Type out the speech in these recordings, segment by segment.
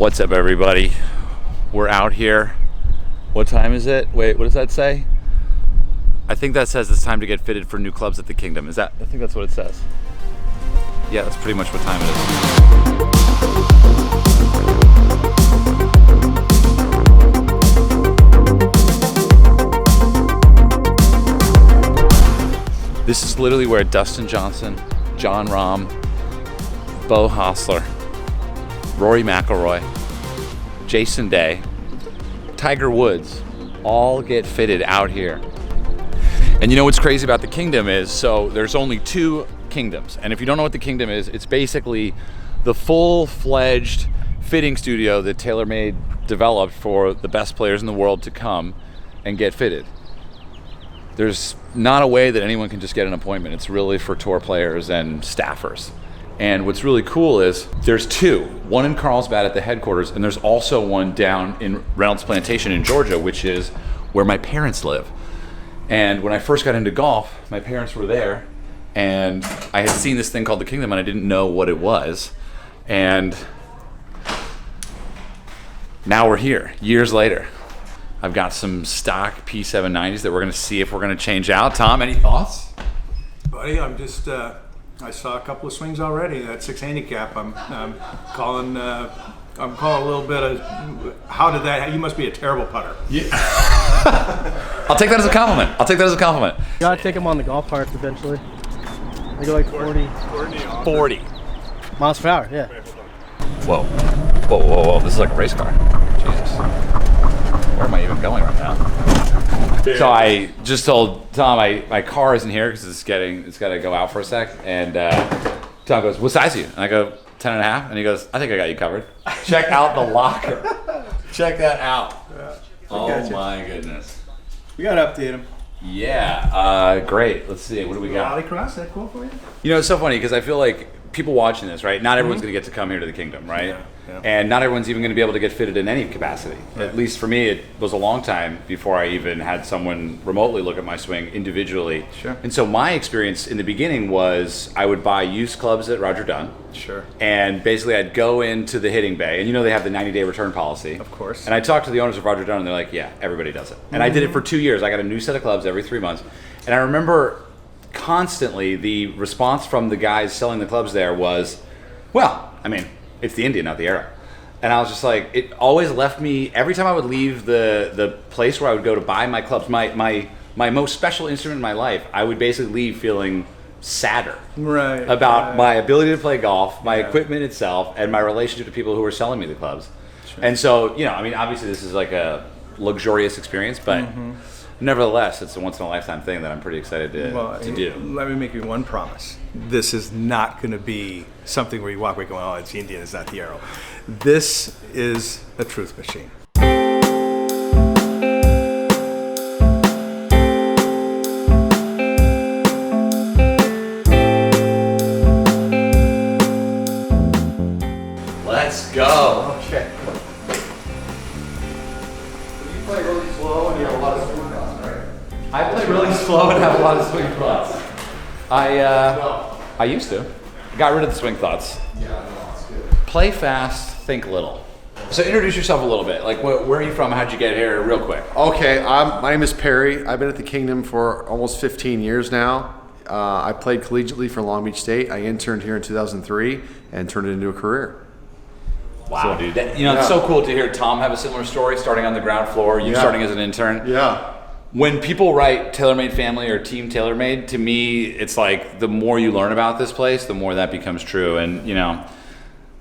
What's up, everybody? We're out here. What time is it? Wait, what does that say? I think that says it's time to get fitted for new clubs at the Kingdom. Is that? I think that's what it says. Yeah, that's pretty much what time it is. This is literally where Dustin Johnson, John Rahm, Bo Hostler, Rory McIlroy, Jason Day, Tiger Woods all get fitted out here. And you know what's crazy about the Kingdom is, so there's only two Kingdoms. And if you don't know what the Kingdom is, it's basically the full-fledged fitting studio that TaylorMade developed for the best players in the world to come and get fitted. There's not a way that anyone can just get an appointment. It's really for tour players and staffers. And what's really cool is there's two, one in Carlsbad at the headquarters, and there's also one down in Reynolds Plantation in Georgia, which is where my parents live. And when I first got into golf, my parents were there, and I had seen this thing called the Kingdom, and I didn't know what it was. And now we're here, years later. I've got some stock P790s that we're gonna see if we're gonna change out. Tom, any thoughts? Buddy, I'm just, I saw a couple of swings already. That 6 handicap, I'm calling a little bit of, how did that, you must be a terrible putter. Yeah. I'll take that as a compliment. You gotta take him on the golf carts eventually. They go like 40 miles per hour, yeah. Whoa. This is like a race car. Jesus. Where am I even going right now? So I just told Tom my car isn't here because it's got to go out for a sec. And Tom goes, "What size are you?" And I go, 10 and a half. And he goes, "I think I got you covered." Check out the locker. Check that out. Yeah, oh my goodness. We got to update him. Yeah. Great. Let's see. What do we got? Rally cross, that cool for you? You know, it's so funny because I feel like people watching this, right? Not everyone's going to get to come here to the Kingdom, right? Yeah. And not everyone's even going to be able to get fitted in any capacity. Right. At least for me, it was a long time before I even had someone remotely look at my swing individually. Sure. And so my experience in the beginning was I would buy used clubs at Roger Dunn. Sure. And basically I'd go into the hitting bay, and you know they have the 90-day return policy. Of course. And I talked to the owners of Roger Dunn, and they're like, yeah, everybody does it. And I did it for 2 years. I got a new set of clubs every 3 months. And I remember constantly the response from the guys selling the clubs there was, well, I mean, it's the Indian, not the arrow. And I was just like, it always left me, every time I would leave the place where I would go to buy my clubs, my most special instrument in my life, I would basically leave feeling sadder about my ability to play golf, my equipment itself, and my relationship to people who were selling me the clubs. Sure. And so, you know, I mean, obviously this is like a luxurious experience, but nevertheless, it's a once in a lifetime thing that I'm pretty excited to do. Let me make you one promise. This is not going to be something where you walk away going, oh, it's the Indian, it's not the arrow. This is a truth machine. Let's go. Okay. You play really slow and you have a lot of swing thoughts, right? I play really slow and have a lot of swing thoughts. I used to. Got rid of the swing thoughts. Yeah, no, it's good. Play fast, think little. So introduce yourself a little bit. Like, where are you from? How'd you get here? Real quick. Okay, my name is Perry. I've been at the Kingdom for almost 15 years now. I played collegiately for Long Beach State. I interned here in 2003 and turned it into a career. Wow, dude. It's so cool to hear Tom have a similar story, starting on the ground floor, you starting as an intern. Yeah. When people write TaylorMade Family or Team TaylorMade, to me, it's like the more you learn about this place, the more that becomes true. And, you know,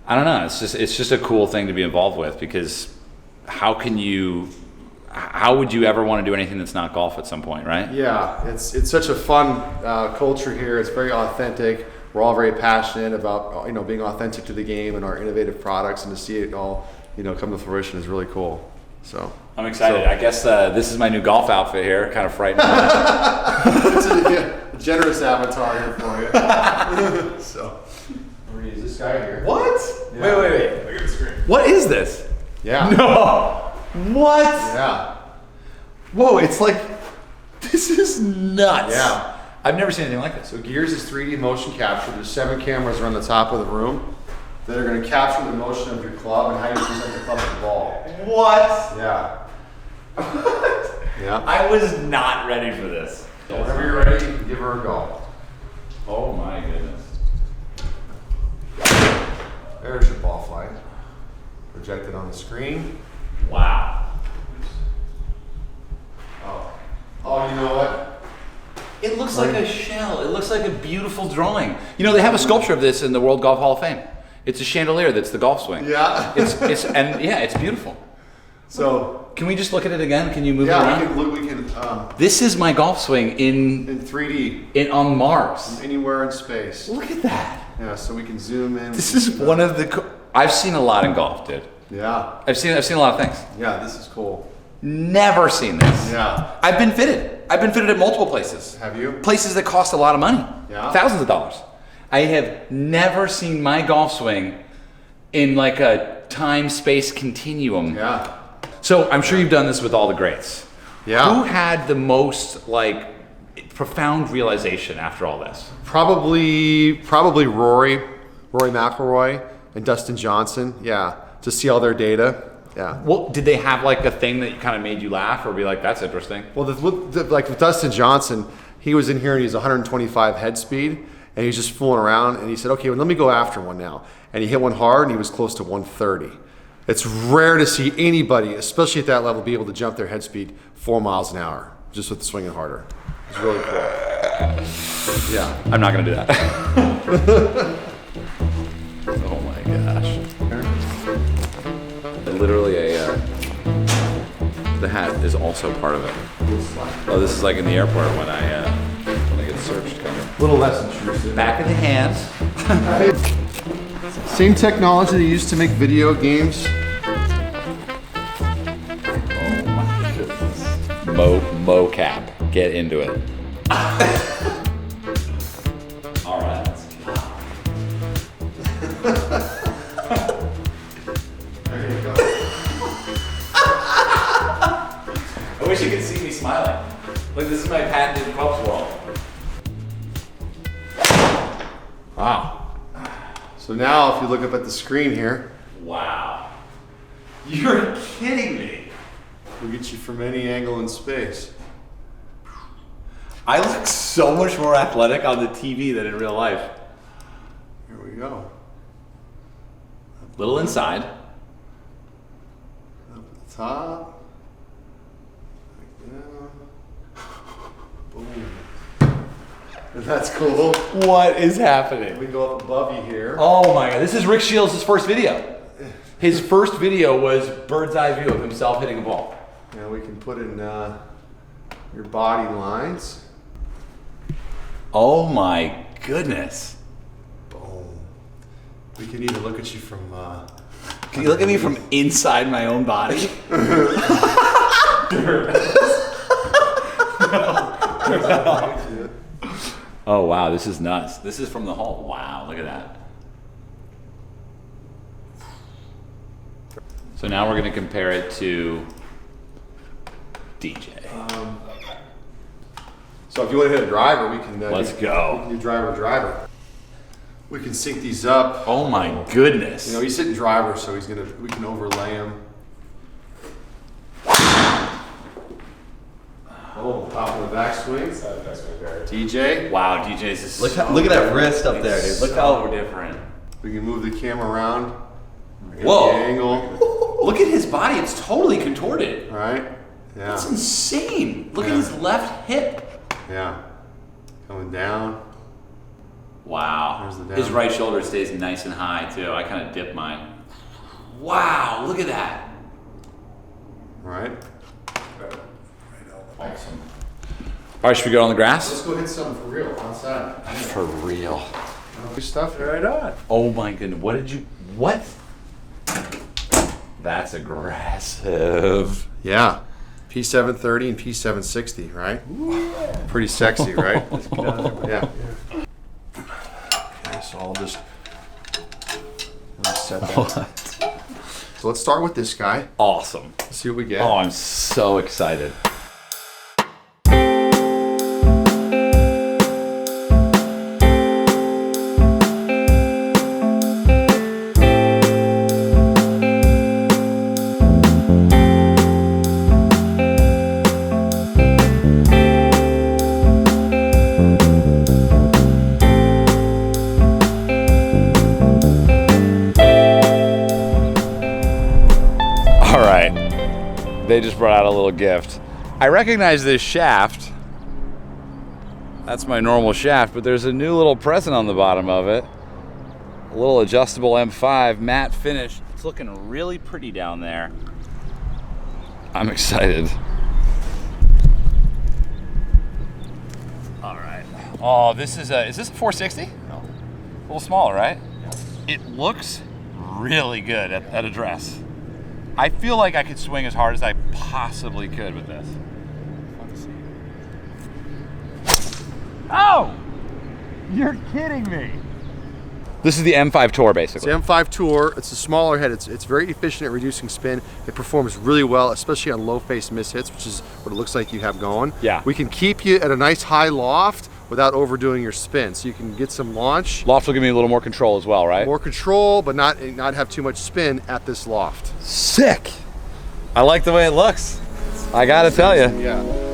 I don't know. It's just a cool thing to be involved with, because how would you ever want to do anything that's not golf at some point, right? Yeah, it's such a fun culture here. It's very authentic. We're all very passionate about being authentic to the game and our innovative products, and to see it all come to fruition is really cool. So I'm excited. I guess this is my new golf outfit here. Kind of frightening. It's a generous avatar here for you. So. Is this guy here? What? Yeah. Wait. Look at the screen. What is this? Yeah. No. What? Yeah. Whoa, it's like, this is nuts. Yeah. I've never seen anything like this. So Gears is 3D motion capture. There's 7 cameras around the top of the room that are going to capture the motion of your club and how you present the club to the ball. What? Yeah. Yeah. I was not ready for this. Whenever you're ready, you can give her a go. Oh my goodness. There's your ball flight. Projected on the screen. Wow. Oh, you know what? It looks like a shell. It looks like a beautiful drawing. You know, they have a sculpture of this in the World Golf Hall of Fame. It's a chandelier that's the golf swing. Yeah. It's beautiful. So Can we just look at it again? Can you move it yeah, around? we can This is my golf swing in 3D on Mars. anywhere in space. Look at that. Yeah, so we can zoom in. This is one of the. I've seen a lot in golf, dude. Yeah. I've seen a lot of things. Yeah, this is cool. Never seen this. Yeah. I've been fitted at multiple places. Have you? Places that cost a lot of money. Yeah. Thousands of dollars. I have never seen my golf swing in like a time-space continuum. Yeah. So I'm sure you've done this with all the greats. Yeah. Who had the most profound realization after all this? Probably Rory McIlroy and Dustin Johnson. Yeah. To see all their data. Yeah. Well, did they have like a thing that kind of made you laugh or be like, that's interesting? Well, like with Dustin Johnson, he was in here and he's 125 head speed, and he's just fooling around. And he said, "Okay, well, let me go after one now." And he hit one hard, and he was close to 130. It's rare to see anybody, especially at that level, be able to jump their head speed 4 miles an hour just with swinging harder. It's really cool. Yeah. I'm not gonna do that. Oh my gosh. Literally the hat is also part of it. Oh, this is like in the airport when I get searched. Kind of. A little less intrusive. Back of the hands. Same technology they used to make video games. Oh my goodness. Mocap. Get into it. All right. There you go. I wish you could see me smiling. Look, this is my patented club swirl. Wow. So now, if you look up at the screen here, Wow. You're kidding me. we'll get you from any angle in space. I look so much more athletic on the TV than in real life. Here we go. Little inside. Up at the top. Like that. Boom. And that's cool. What is happening? We go up above you here. Oh my god, this is Rick Shields' first video. His first video was bird's eye view of himself hitting a ball. Now we can put in your body lines. Oh my goodness. Boom. We can even look at you from. Can you look at me from inside my own body? Oh wow, this is nuts. This is from the hall. Wow, look at that. So now we're going to compare it to DJ. So if you want to hit a driver, we can. Let's go. We can do driver. We can sync these up. Oh my goodness. You know, he's hitting driver, so we can overlay him. Oh, top of the backswing. DJ. Wow, DJ's is Look at that wrist up there, dude. Look how different. We can move the camera around. Whoa. The angle. Look at his body. It's totally contorted. All right. Yeah. That's insane. Look at Yeah. his left hip. Yeah. Coming down. Wow. There's the down. His right shoulder stays nice and high too. I kind of dip mine. Wow, look at that. All right. Awesome. All right, should we go on the grass? Let's go hit something for real outside. For real. Good stuff. Right on. Oh my goodness. What? That's aggressive. Yeah. P730 and P760, right? Pretty sexy, right? Yeah. Okay, so I'll just set that. So let's start with this guy. Awesome. Let's see what we get. Oh, I'm so excited. They just brought out a little gift. I recognize this shaft. That's my normal shaft, but there's a new little present on the bottom of it. A little adjustable M5 matte finish. It's looking really pretty down there. I'm excited. All right. Oh, is this a 460? No. A little smaller, right? Yeah. It looks really good at address. I feel like I could swing as hard as I possibly could with this. Oh! You're kidding me. This is the M5 Tour, basically. It's the M5 Tour. It's a smaller head. It's very efficient at reducing spin. It performs really well, especially on low face miss hits, which is what it looks like you have going. Yeah. We can keep you at a nice high loft without overdoing your spin, so you can get some launch. Loft will give me a little more control as well, right? More control, but not have too much spin at this loft. Sick. I like the way it looks. I gotta tell you. Yeah.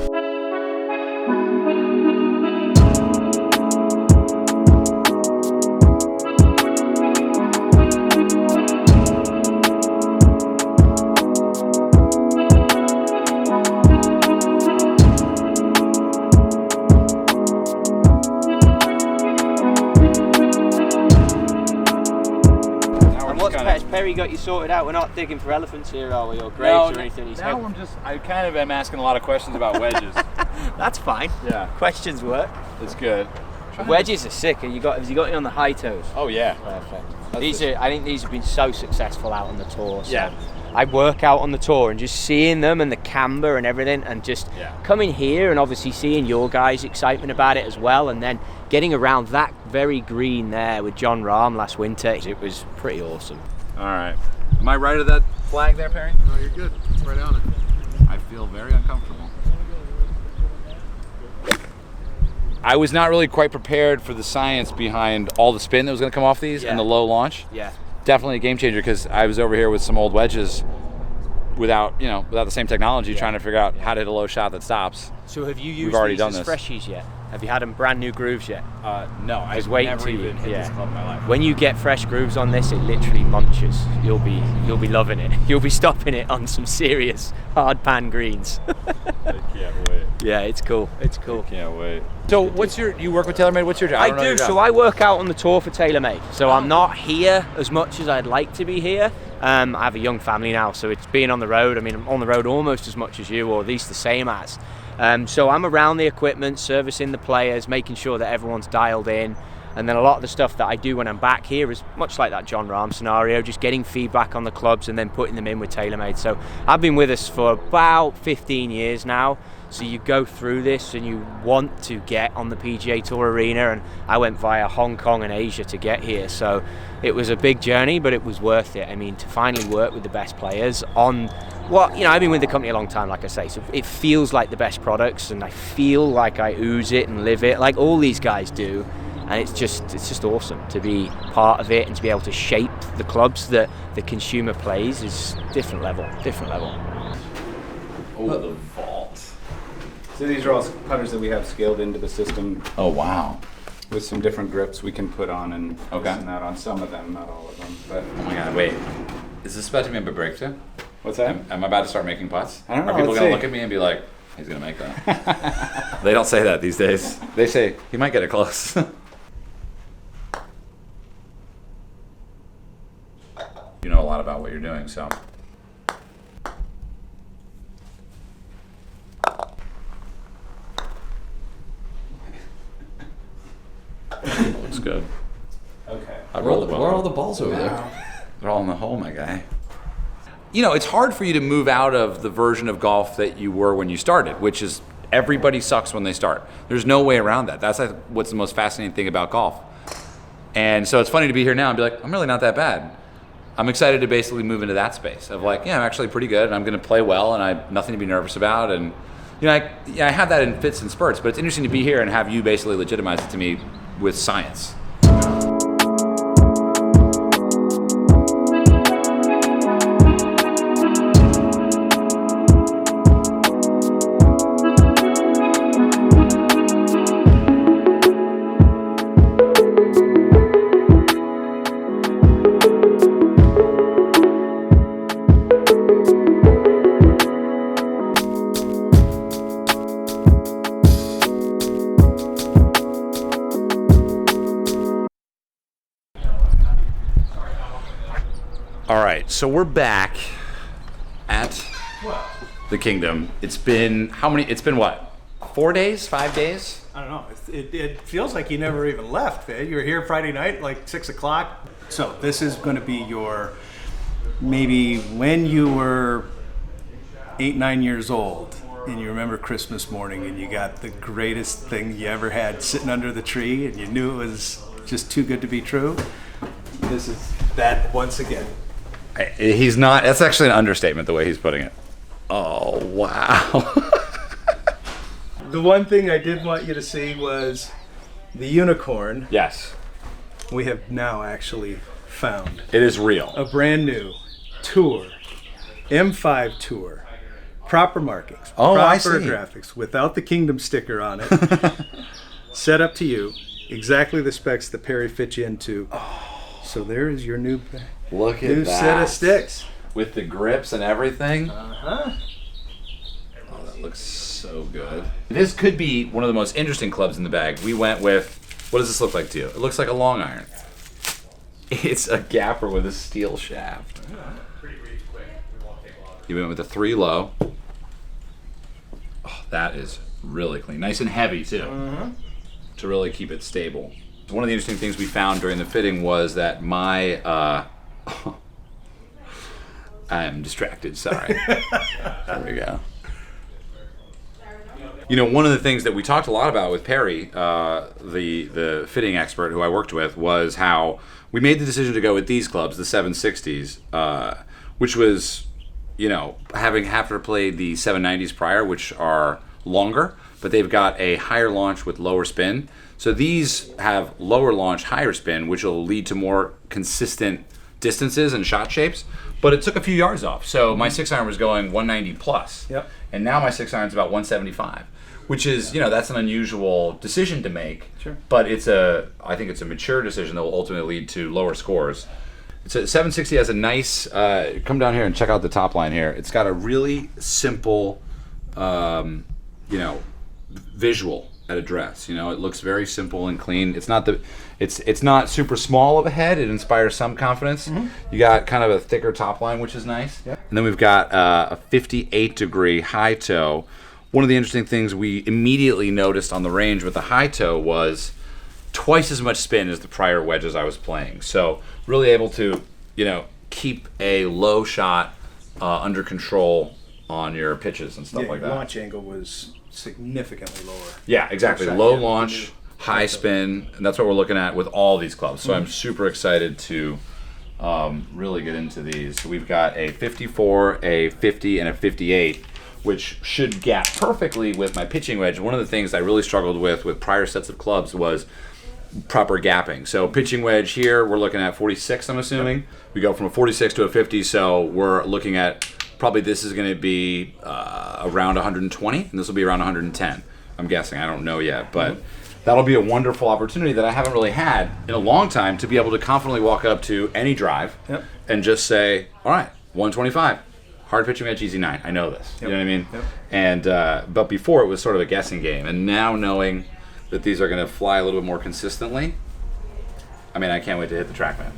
Perry got you sorted out. We're not digging for elephants here, are we, or graves or anything? I kind of am asking a lot of questions about wedges. That's fine. Yeah. Questions work. It's good. Wedges are sick. Have you got you on the high toes? Oh yeah. Perfect. I think these have been so successful out on the tour. So Yeah. I work out on the tour and just seeing them and the camber and everything, and just coming here and obviously seeing your guys' excitement about it as well, and then getting around that very green there with John Rahm last winter. It was pretty awesome. All right. Am I right of that flag there, Perry? No, you're good. It's right on it. I feel very uncomfortable. I was not really quite prepared for the science behind all the spin that was going to come off these and the low launch. Yeah. Definitely a game changer, because I was over here with some old wedges without the same technology, trying to figure out how to hit a low shot that stops. So have you used We've already these done as this. freshies yet? Have you had them brand new grooves yet? No, I've wait never till you- even hit this club in my life. When you get fresh grooves on this, it literally munches. You'll be loving it. You'll be stopping it on some serious hard pan greens. I can't wait. Yeah, it's cool. It's cool. Can't wait. So you work with TaylorMade? What's your job? I do. So I work out on the tour for TaylorMade. So I'm not here as much as I'd like to be here. I have a young family now, so it's being on the road. I mean, I'm on the road almost as much as you, or at least the same as. So I'm around the equipment, servicing the players, making sure that everyone's dialed in. And then a lot of the stuff that I do when I'm back here is much like that John Rahm scenario, just getting feedback on the clubs and then putting them in with TaylorMade. So I've been with us for about 15 years now. So you go through this and you want to get on the PGA Tour arena, and I went via Hong Kong and Asia to get here. So it was a big journey, but it was worth it. I mean, to finally work with the best players on I've been with the company a long time, like I say, so it feels like the best products, and I feel like I ooze it and live it like all these guys do. And it's just awesome to be part of it and to be able to shape the clubs that the consumer plays is different level. Oh, the vault. So these are all putters that we have scaled into the system Oh, wow. with some different grips we can put on and Okay. loosen that on some of them, not all of them. But Oh my God, wait. Is this about to be a breakthrough? what's that? Am I about to start making putts? I don't know, Are people let's going to see. look at me and be like, he's going to make that? They don't say that these days. They say, he might get it close. You know a lot about what you're doing, so. Looks good. Okay. I Where rolled are all the balls over there? They're all in the hole, my guy. You know, it's hard for you to move out of the version of golf that you were when you started, which is everybody sucks when they start. There's no way around that. That's like what's the most fascinating thing about golf. And so it's funny to be here now and be like, I'm really not that bad. I'm excited to basically move into that space of like, yeah, I'm actually pretty good and I'm going to play well and I have nothing to be nervous about. And I have that in fits and spurts, but it's interesting to be here and have you basically legitimize it to me with science. All right, so we're back at the Kingdom. It's been how many? It's been what? 4 days? 5 days? I don't know. It feels like you never even left, man. You were here Friday night, like 6 o'clock. So this is going to be your, maybe when you were 8, 9 years old, and you remember Christmas morning, and you got the greatest thing you ever had sitting under the tree, and you knew it was just too good to be true. This is that once again. He's not. That's actually an understatement, the way he's putting it. Oh, wow. The one thing I did want you to see was the unicorn. Yes. We have now actually found It is real. a brand new tour, M5 tour, proper markings, Oh, I proper see. graphics, without the Kingdom sticker on it, set up to you, exactly the specs that Perry fit you into. So there is your new Look at that. set of sticks. With the grips and everything. Uh-huh. Oh, that looks so good. This could be one of the most interesting clubs in the bag. We went with, what does this look like to you? It looks like a long iron. It's a gapper with a steel shaft. You went with a 3 low. Oh, that is really clean. Nice and heavy too. To really keep it stable. One of the interesting things we found during the fitting was that my I'm distracted, sorry. There we go. You know, one of the things that we talked a lot about with Perry, the fitting expert who I worked with, was how we made the decision to go with these clubs, the 760s, which was, you know, having after played the 790s prior, which are longer, but they've got a higher launch with lower spin. So these have lower launch, higher spin, which will lead to more consistent distances and shot shapes. But it took a few yards off. So my 6-iron was going 190 plus. Yep. And now my 6-iron's about 175, which is, you know, that's an unusual decision to make. Sure. But I think it's a mature decision that will ultimately lead to lower scores. It's a 760 has a nice, come down here and check out the top line here. It's got a really simple, you know, visual at address. You know, it looks very simple and clean. It's not super small of a head. It inspires some confidence. You got kind of a thicker top line, which is nice. Yep. And then we've got a 58 degree high toe. One of the interesting things we immediately noticed on the range with the high toe was twice as much spin as the prior wedges I was playing. So really able to, you know, keep a low shot under control on your pitches and stuff like that. Launch angle was significantly lower. Yeah, exactly. Shot, Low yeah, launch, high spin, and that's what we're looking at with all these clubs. So I'm super excited to really get into these. So we've got a 54, a 50, and a 58, which should gap perfectly with my pitching wedge. One of the things I really struggled with prior sets of clubs was proper gapping. So pitching wedge here, we're looking at 46, I'm assuming. We go from a 46 to a 50, so we're looking at probably this is going to be around 120, and this will be around 110. I'm guessing. I don't know yet, but that'll be a wonderful opportunity that I haven't really had in a long time to be able to confidently walk up to any drive and just say, all right, 125. Hard pitching wedge, easy 9. I know this. You know what I mean? And but before it was sort of a guessing game, and now knowing that these are going to fly a little bit more consistently, I mean, I can't wait to hit the track, man.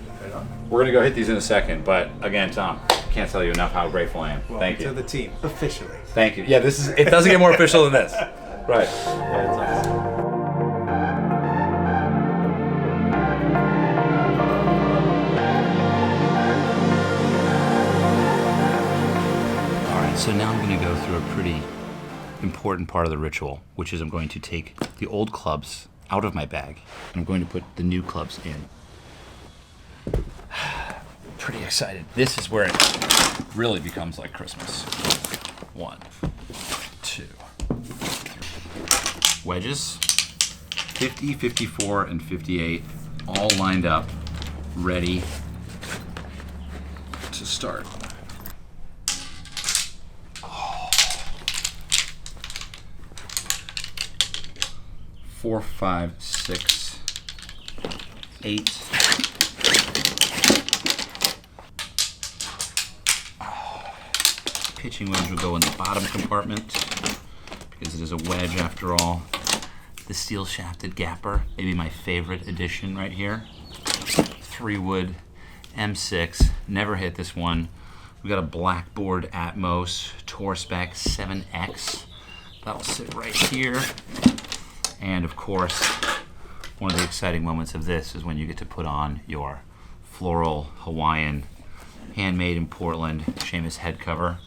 We're going to go hit these in a second, but again, Tom, can't tell you enough how grateful I am. Thank you. To the team, officially. Thank you. Yeah, it doesn't get more official than this. Right. All right, so now I'm going to go through a pretty important part of the ritual, which is I'm going to take the old clubs out of my bag, and I'm going to put the new clubs in. Pretty excited. This is where it really becomes like Christmas. 1, 2, 3. Wedges, 50, 54, and 58, all lined up, ready to start. 4, 5, 6, 8. Pitching wedge will go in the bottom compartment because it is a wedge after all. The steel shafted gapper, maybe my favorite addition right here. 3 wood M6. Never hit this one. We got a Blackboard Atmos Tour Spec 7X. That'll sit right here. And of course, one of the exciting moments of this is when you get to put on your floral Hawaiian, handmade in Portland, Seamus head cover.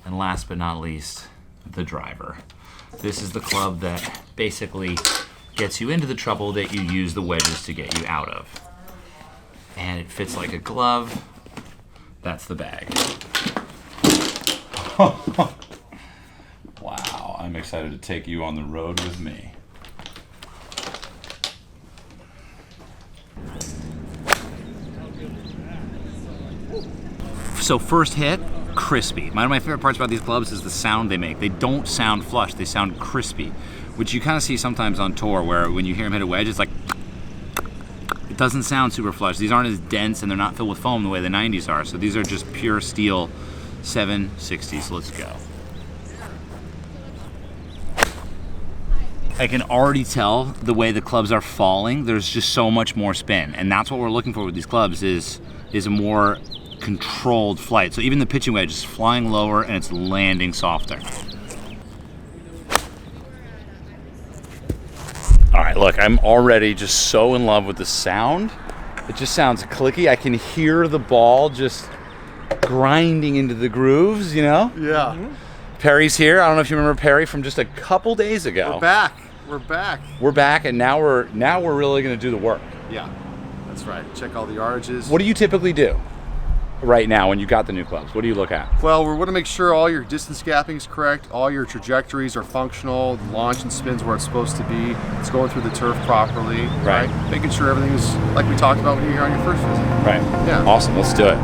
And last but not least, the driver. This is the club that basically gets you into the trouble that you use the wedges to get you out of. And it fits like a glove. That's the bag. Wow, I'm excited to take you on the road with me. So first hit, crispy. One of my favorite parts about these clubs is the sound they make. They don't sound flush, they sound crispy, which you kind of see sometimes on tour where when you hear them hit a wedge, it's like, it doesn't sound super flush. These aren't as dense and they're not filled with foam the way the 90s are. So these are just pure steel 760s. Let's go. I can already tell the way the clubs are falling. There's just so much more spin. And that's what we're looking for with these clubs is a more controlled flight. So even the pitching wedge is flying lower and it's landing softer. All right, look, I'm already just so in love with the sound. It just sounds clicky. I can hear the ball just grinding into the grooves, you know? Yeah. Perry's here. I don't know if you remember Perry from just a couple days ago. We're back. We're back. We're back, and now we're really gonna do the work. Yeah, that's right. Check all the yardages. What do you typically do right now when you got the new clubs? What do you look at? Well, we want to make sure all your distance gapping is correct, all your trajectories are functional, the launch and spins where it's supposed to be, it's going through the turf properly, Right. Making sure everything is like we talked about when you were here on your first visit. Right. Yeah. Awesome. Let's do it.